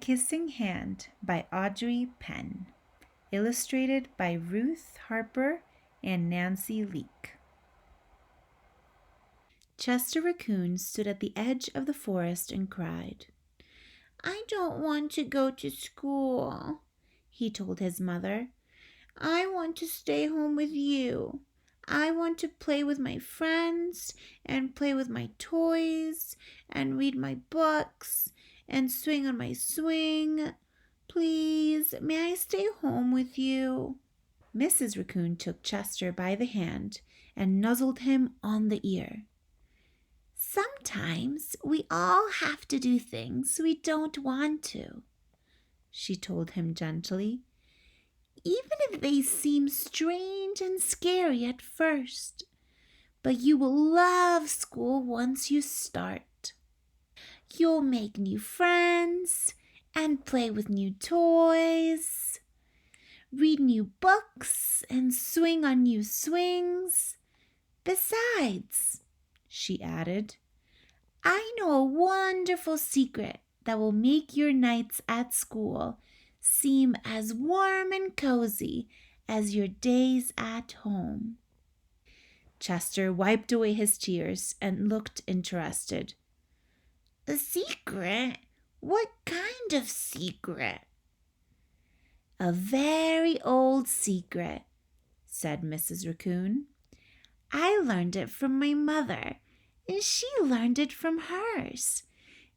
Kissing Hand by Audrey Penn. Illustrated by Ruth, Harper, and Nancy Leake. Chester Raccoon stood at the edge of the forest and cried. "I don't want to go to school," he told his mother. "I want to stay home with you. I want to play with my friends and play with my toys and read my books and swing on my swing. Please, may I stay home with you?" Mrs. Raccoon took Chester by the hand and nuzzled him on the ear. "Sometimes we all have to do things we don't want to," she told him gently, "even if they seem strange and scary at first. But you will love school once you start. You'll make new friends and play with new toys, read new books and swing on new swings. Besides," she added, "I know a wonderful secret that will make your nights at school seem as warm and cozy as your days at home." Chester wiped away his tears and looked interested. "A secret? What kind of secret?" "A very old secret," said Mrs. Raccoon. "I learned it from my mother, and she learned it from hers.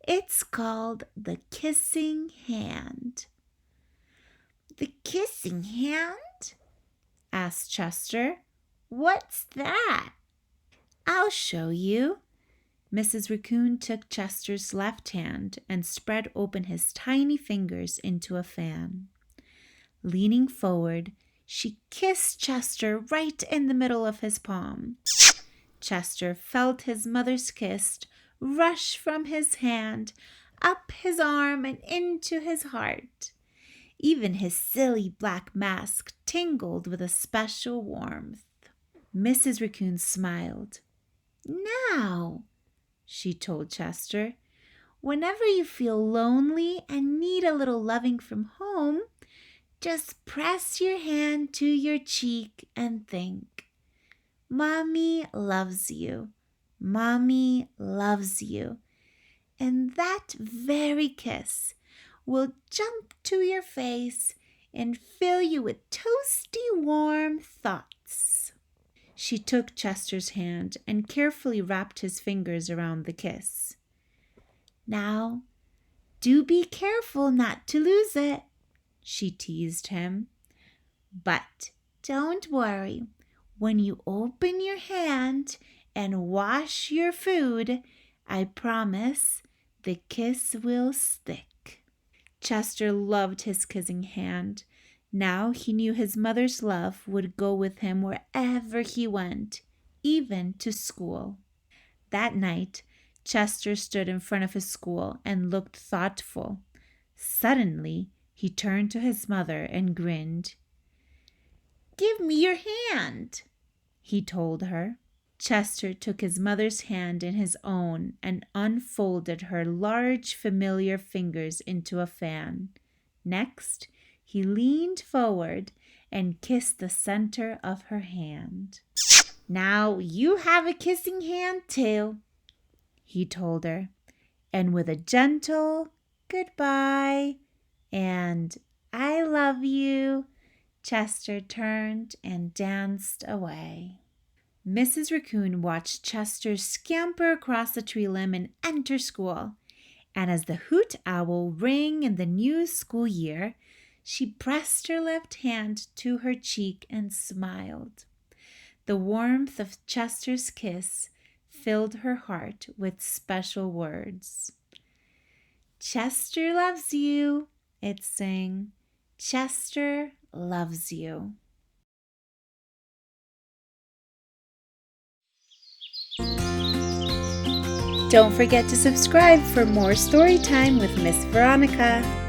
It's called the kissing hand." "The kissing hand?" asked Chester. "What's that?" "I'll show you." Mrs. Raccoon took Chester's left hand and spread open his tiny fingers into a fan. Leaning forward, she kissed Chester right in the middle of his palm. Chester felt his mother's kiss rush from his hand, up his arm, and into his heart. Even his silly black mask tingled with a special warmth. Mrs. Raccoon smiled. "Now," she told Chester, "whenever you feel lonely and need a little loving from home, just press your hand to your cheek and think, 'Mommy loves you. Mommy loves you.' And that very kiss will jump to your face and fill you with toasty warm thoughts." She took Chester's hand and carefully wrapped his fingers around the kiss. "Now, do be careful not to lose it," she teased him. "But don't worry. When you open your hand and wash your food, I promise the kiss will stick." Chester loved his kissing hand. Now he knew his mother's love would go with him wherever he went, even to school. That night, Chester stood in front of his school and looked thoughtful. Suddenly, he turned to his mother and grinned. "Give me your hand," he told her. Chester took his mother's hand in his own and unfolded her large, familiar fingers into a fan. Next, he leaned forward and kissed the center of her hand. "Now you have a kissing hand too," he told her. And with a gentle "goodbye" and "I love you," Chester turned and danced away. Mrs. Raccoon watched Chester scamper across the tree limb and enter school. And as the hoot owl rang in the new school year, she pressed her left hand to her cheek and smiled. The warmth of Chester's kiss filled her heart with special words. "Chester loves you," it sang. "Chester loves you." Don't forget to subscribe for more story time with Ms. Veronica.